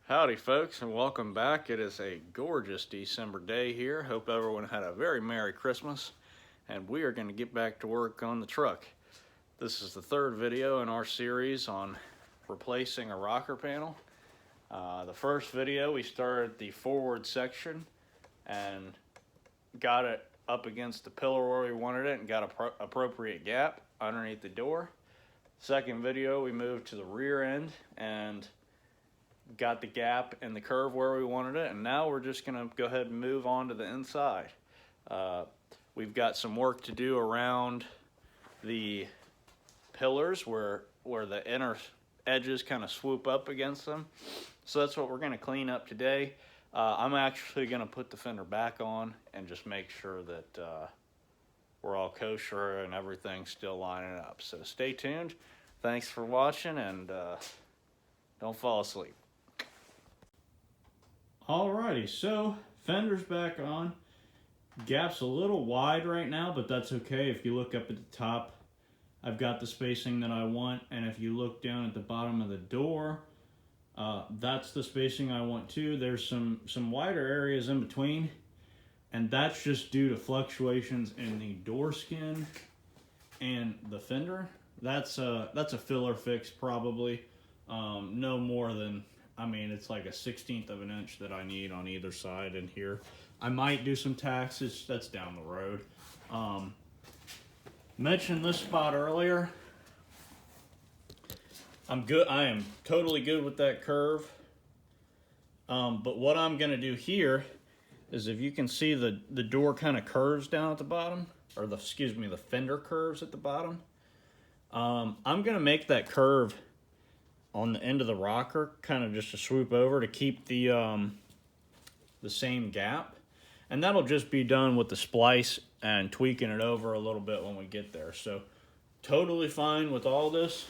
Howdy folks, and welcome back. It is a gorgeous December day here. Hope everyone had a very Merry Christmas, and we are going to get back to work on the truck. This is the third video in our series on replacing a rocker panel. The first video we started the forward section and got it up against the pillar where we wanted it and got an appropriate gap underneath the door. Second video we moved to the rear end and got the gap and the curve where we wanted it, and now we're just going to go ahead and move on to the inside. We've got some work to do around the pillars where the inner edges kind of swoop up against them, so that's what we're going to clean up today. I'm actually going to put the fender back on and just make sure that we're all kosher and everything's still lining up. So stay tuned. Thanks for watching, and don't fall asleep. Alrighty, so fender's back on. Gap's a little wide right now, but that's okay. If you look up at the top, I've got the spacing that I want, and if you look down at the bottom of the door, that's the spacing I want too. There's some wider areas in between, and that's just due to fluctuations in the door skin and the fender. That's a filler fix probably. No more than, it's like a 1/16 of an inch that I need on either side in here. I might do some taxes, that's down the road. Mentioned this spot earlier. I'm good. I am totally good with that curve. But what I'm gonna do here is, if you can see the door kind of curves down at the bottom, or the fender curves at the bottom. I'm gonna make that curve on the end of the rocker, kind of just to swoop over to keep the same gap, and that'll just be done with the splice and tweaking it over a little bit when we get there. So totally fine with all this.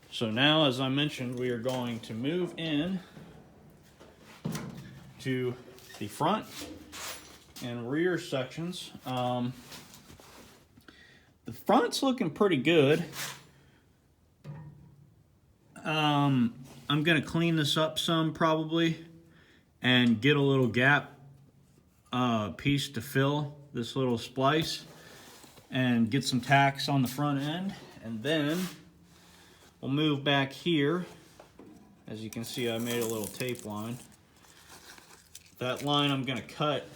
So now, as I mentioned, we are going to move in to the front and rear sections. The front's looking pretty good. I'm gonna clean this up some probably and get a little gap piece to fill this little splice and get some tacks on the front end, and then we'll move back here. As you can see, I made a little tape line. That line I'm gonna cut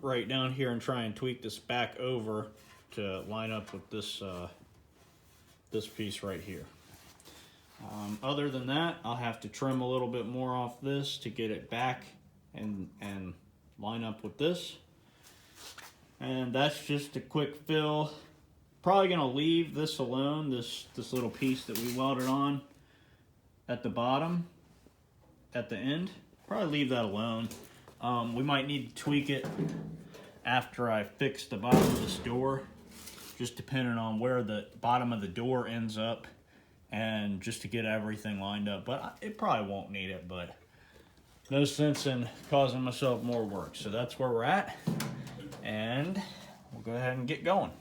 right down here and try and tweak this back over to line up with this this piece right here. Other than that, I'll have to trim a little bit more off this to get it back and line up with this. And that's just a quick fill. Probably gonna leave this alone, this little piece that we welded on at the bottom, at the end. Probably leave that alone. We might need to tweak it after I fix the bottom of this door, just depending on where the bottom of the door ends up, and just to get everything lined up. But it probably won't need it, but no sense in causing myself more work. So that's where we're at, and we'll go ahead and get going.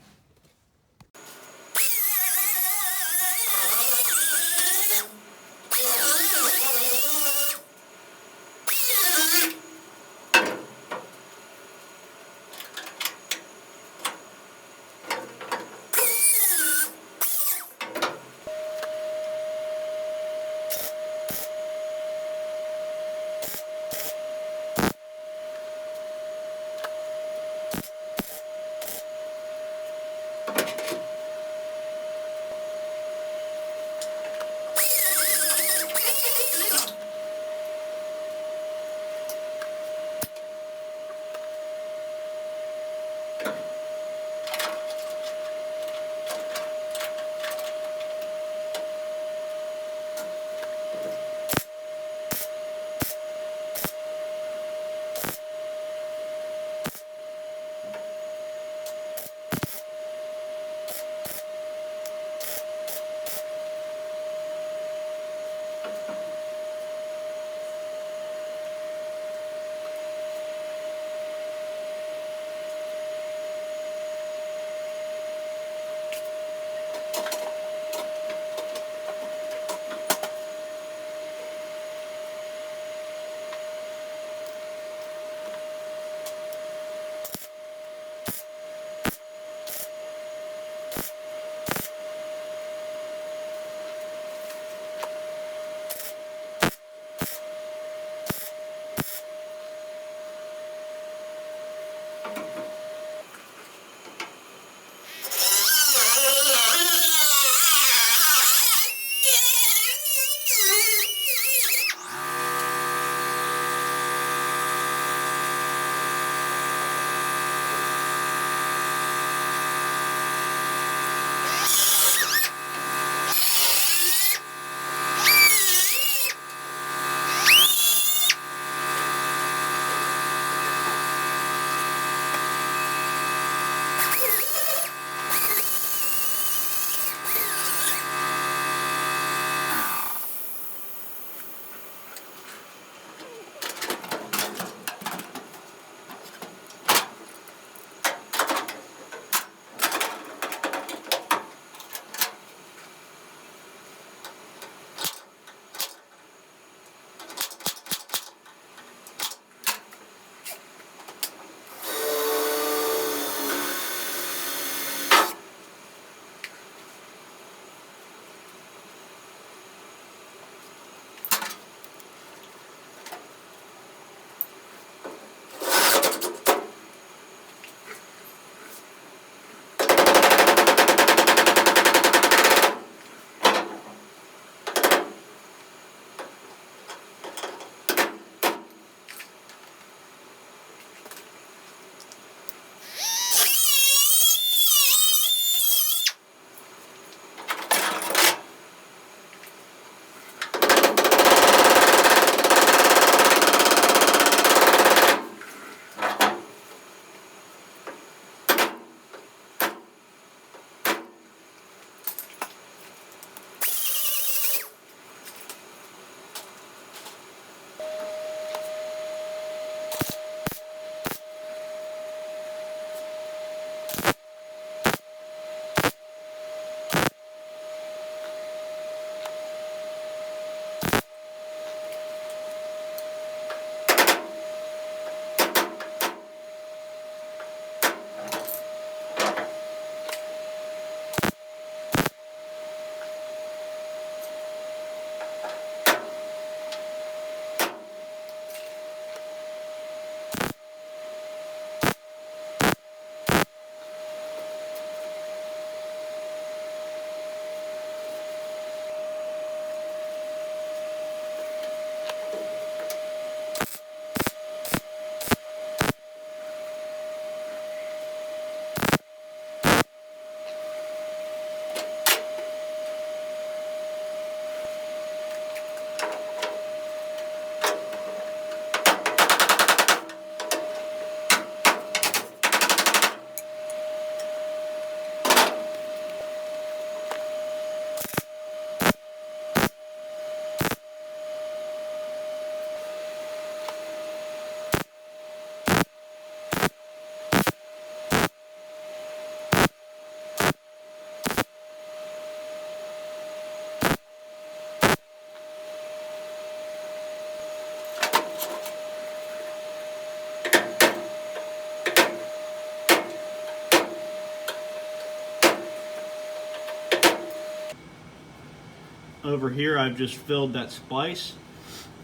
Over here I've just filled that splice.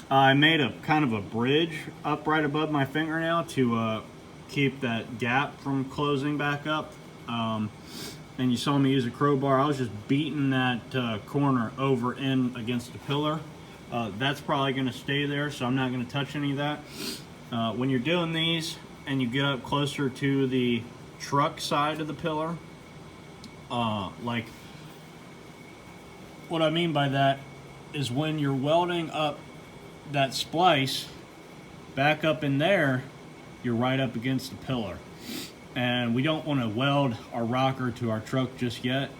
I made a kind of a bridge up right above my fingernail to keep that gap from closing back up. And you saw me use a crowbar. I was just beating that corner over in against the pillar. That's probably going to stay there, so I'm not going to touch any of that. When you're doing these and you get up closer to the truck side of the pillar, like what I mean by that is when you're welding up that splice back up in there, you're right up against the pillar. And we don't want to weld our rocker to our truck just yet,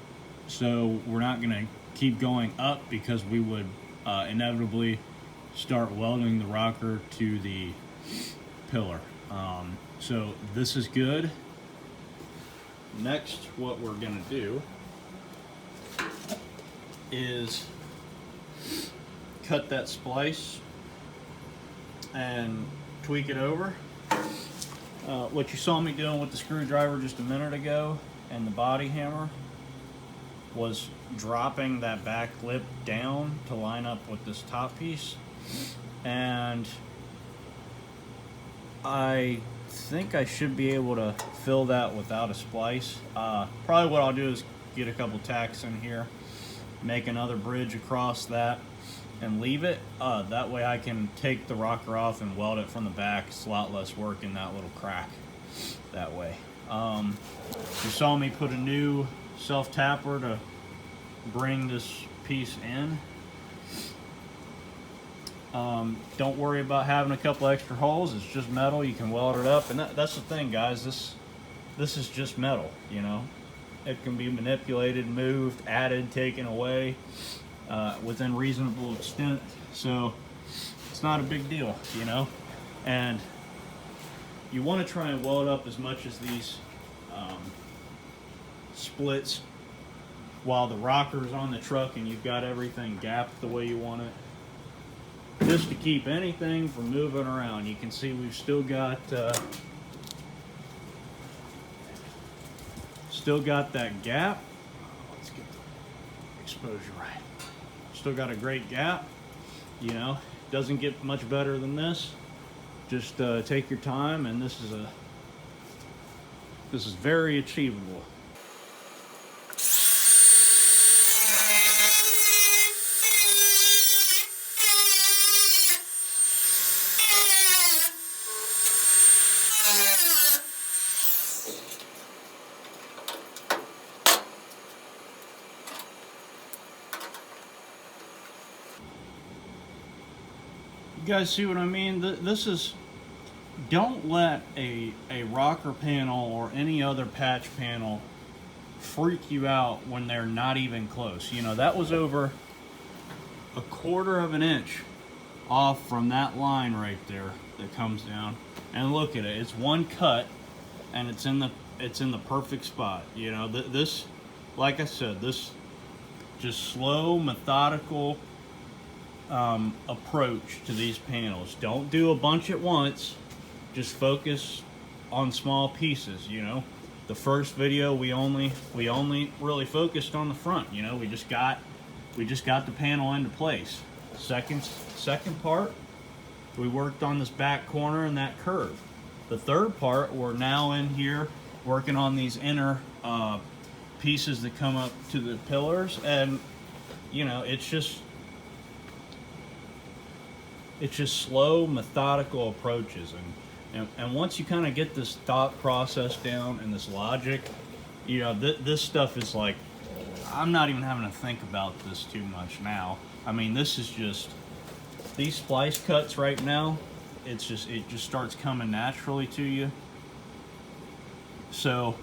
so we're not going to keep going up because we would inevitably start welding the rocker to the pillar. So this is good. Next, what we're going to do is cut that splice and tweak it over. What you saw me doing with the screwdriver just a minute ago and the body hammer was dropping that back lip down to line up with this top piece. and I think I should be able to fill that without a splice. Probably what I'll do is get a couple tacks in here, make another bridge across that, and leave it. That way I can take the rocker off and weld it from the back. It's a lot less work in that little crack that way. You saw me put a new self-tapper to bring this piece in. Don't worry about having a couple extra holes. It's just metal. You can weld it up, and that's the thing, guys. This is just metal, you know. It can be manipulated, moved, added, taken away within reasonable extent. So it's not a big deal, you know. And you want to try and weld up as much as these splits while the rocker's on the truck and you've got everything gapped the way you want it, just to keep anything from moving around. You can see we've still got that gap. Let's get the exposure right. Still got a great gap, you know. Doesn't get much better than this. Just take your time, and this is very achievable. You guys see what I mean? This is, don't let a rocker panel or any other patch panel freak you out when they're not even close. You know, that was over 1/4 of an inch off from that line right there that comes down. And look at it, it's one cut and it's in the perfect spot. You know, this, like I said, this just slow, methodical approach to these panels. Don't do a bunch at once. Just focus on small pieces. You know, the first video we only really focused on the front. You know, we just got the panel into place. Second part, we worked on this back corner and that curve. The third part, we're now in here working on these inner pieces that come up to the pillars, and you know, it's just slow, methodical approaches. And once you kind of get this thought process down and this logic, you know, this stuff is like, I'm not even having to think about this too much now. I mean, this is just, these splice cuts right now, it just starts coming naturally to you. So,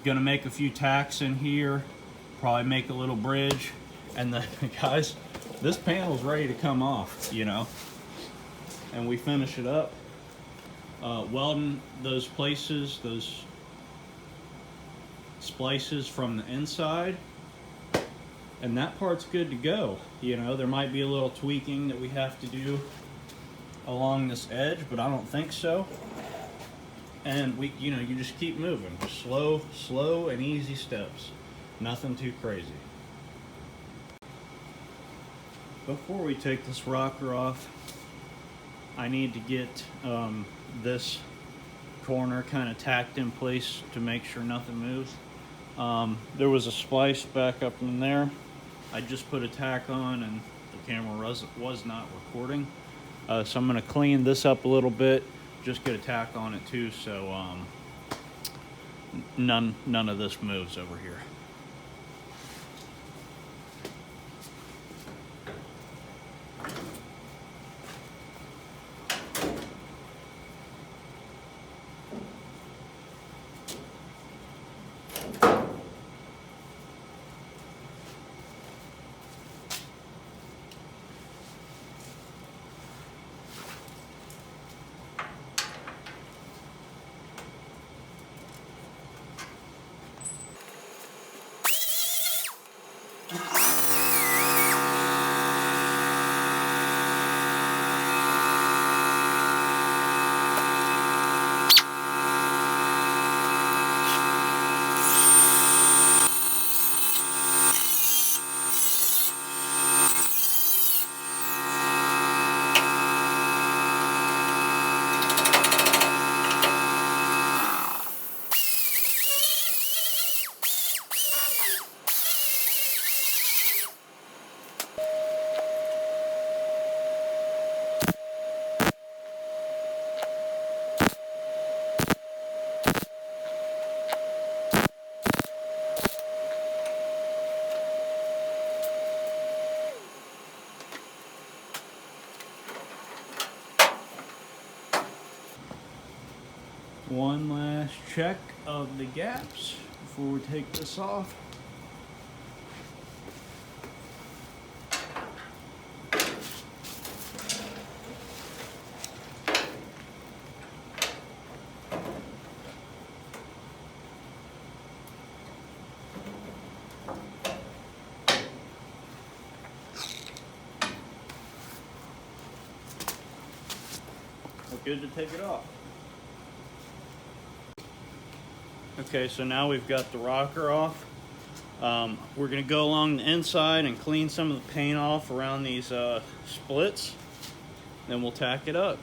gonna make a few tacks in here, probably make a little bridge, and then, guys, this panel's ready to come off, you know, and we finish it up, welding those places, those splices from the inside, and that part's good to go. You know, there might be a little tweaking that we have to do along this edge, but I don't think so. And you know, you just keep moving, slow and easy steps, nothing too crazy. Before we take this rocker off, I need to get this corner kind of tacked in place to make sure nothing moves. There was a splice back up in there. I just put a tack on and the camera was not recording. So I'm going to clean this up a little bit, just get a tack on it too, so none of this moves over here. One last check of the gaps before we take this off. We're good to take it off. Okay, so now we've got the rocker off. We're going to go along the inside and clean some of the paint off around these splits. Then we'll tack it up.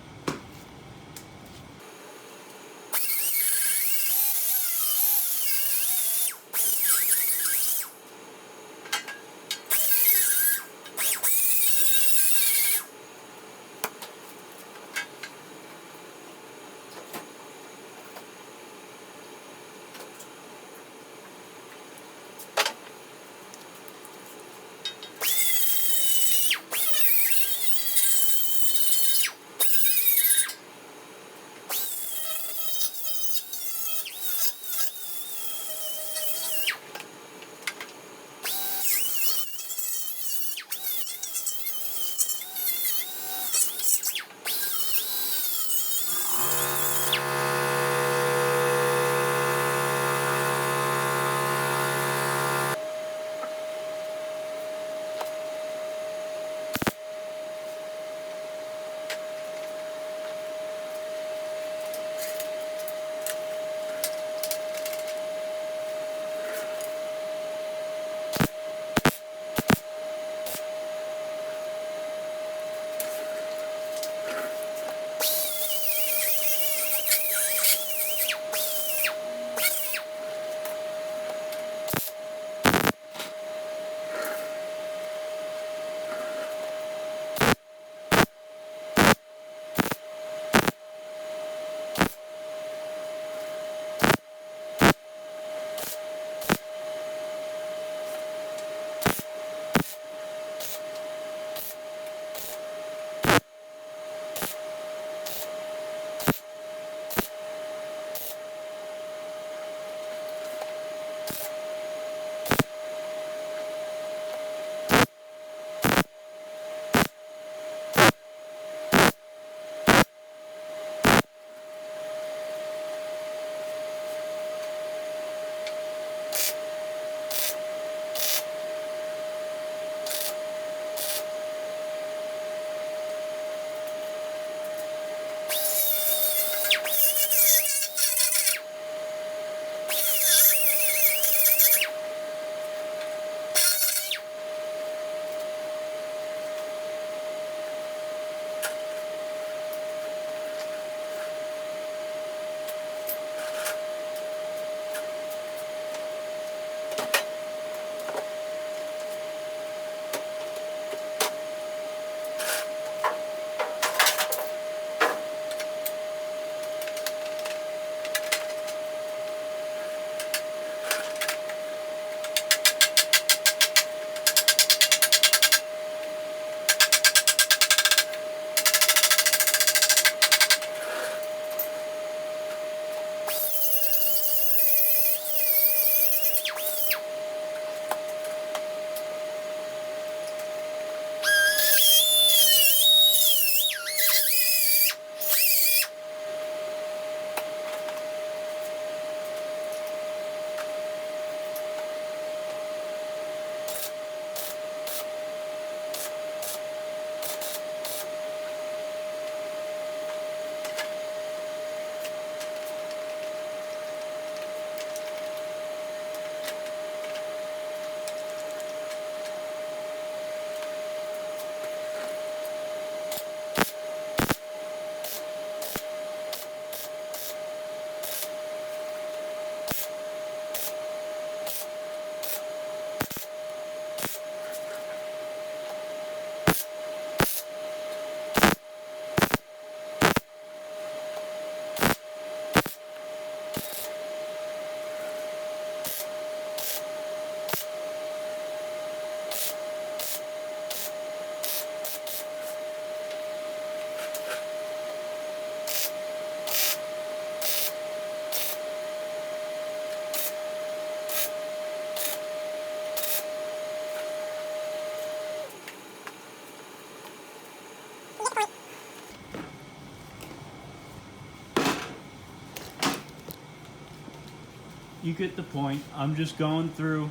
you get the point. I'm just going through,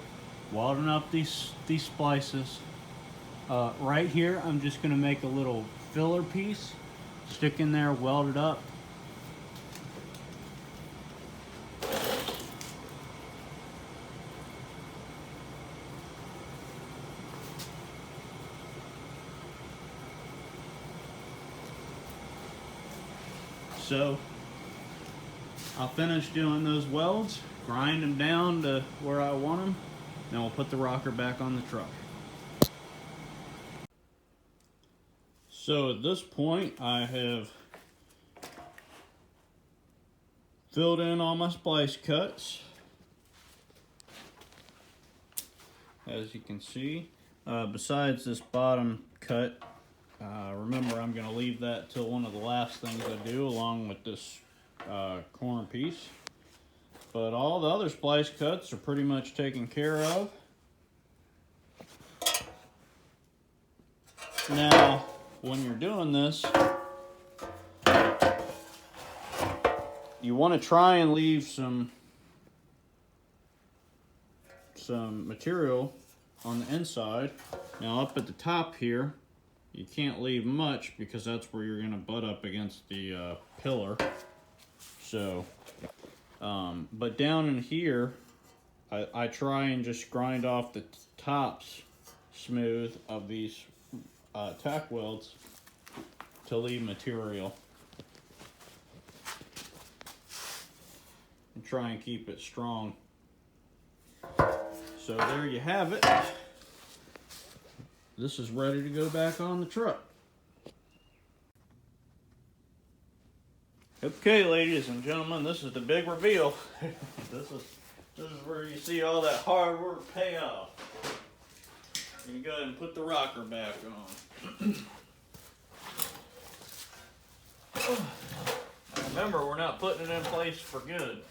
welding up these splices. Right here, I'm just gonna make a little filler piece, stick in there, weld it up. So I'll finish doing those welds, grind them down to where I want them, then we'll put the rocker back on the truck. So at this point, I have filled in all my splice cuts. As you can see, besides this bottom cut, remember I'm going to leave that till one of the last things I do along with this corner piece. But all the other splice cuts are pretty much taken care of. Now, when you're doing this, you want to try and leave some material on the inside. Now up at the top here, you can't leave much because that's where you're going to butt up against the pillar. So, but down in here, I try and just grind off the tops smooth of these tack welds to leave material. And try and keep it strong. So there you have it. This is ready to go back on the truck. Okay, ladies and gentlemen, this is the big reveal. This is where you see all that hard work pay off. You go ahead and put the rocker back on. Remember, we're not putting it in place for good.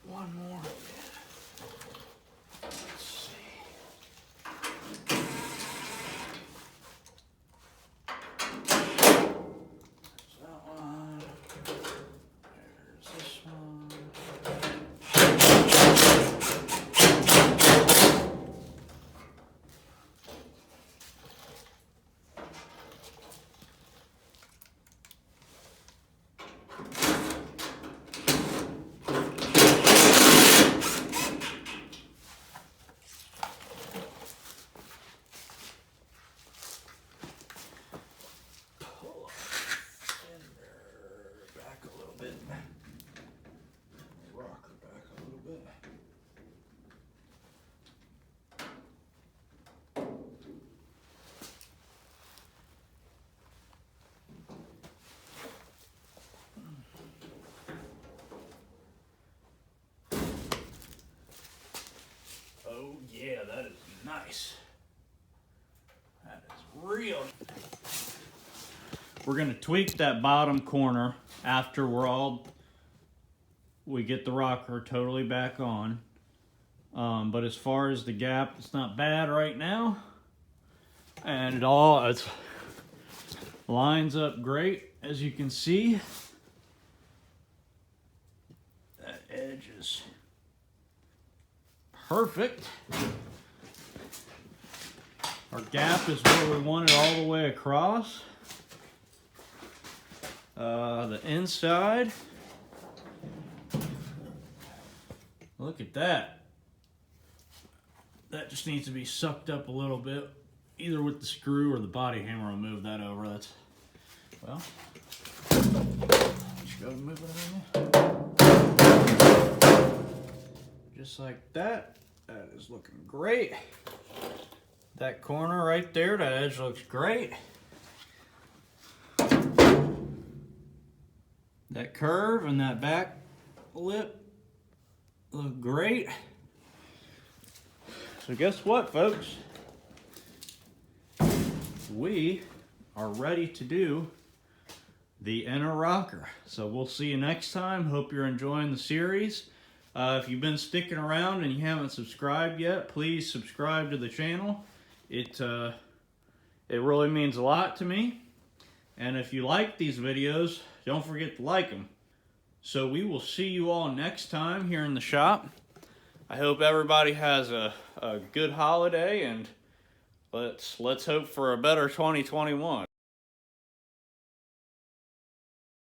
One more. Let's see. There's that one. There's this one. Oh yeah, that is nice. That is real. We're gonna tweak that bottom corner after we get the rocker totally back on. But as far as the gap, it's not bad right now. And it lines up great, as you can see. That edge is perfect. Our gap is where we want it all the way across. The inside. Look at that. That just needs to be sucked up a little bit, either with the screw or the body hammer will move that over. That's, well, just go and move it over there. Just like that. That is looking great. That corner right there, that edge looks great. That curve and that back lip look great. So guess what, folks? We are ready to do the inner rocker. So we'll see you next time. Hope you're enjoying the series. If you've been sticking around and you haven't subscribed yet, please subscribe to the channel. It really means a lot to me. And if you like these videos, don't forget to like them. So we will see you all next time here in the shop. I hope everybody has a good holiday, and let's hope for a better 2021.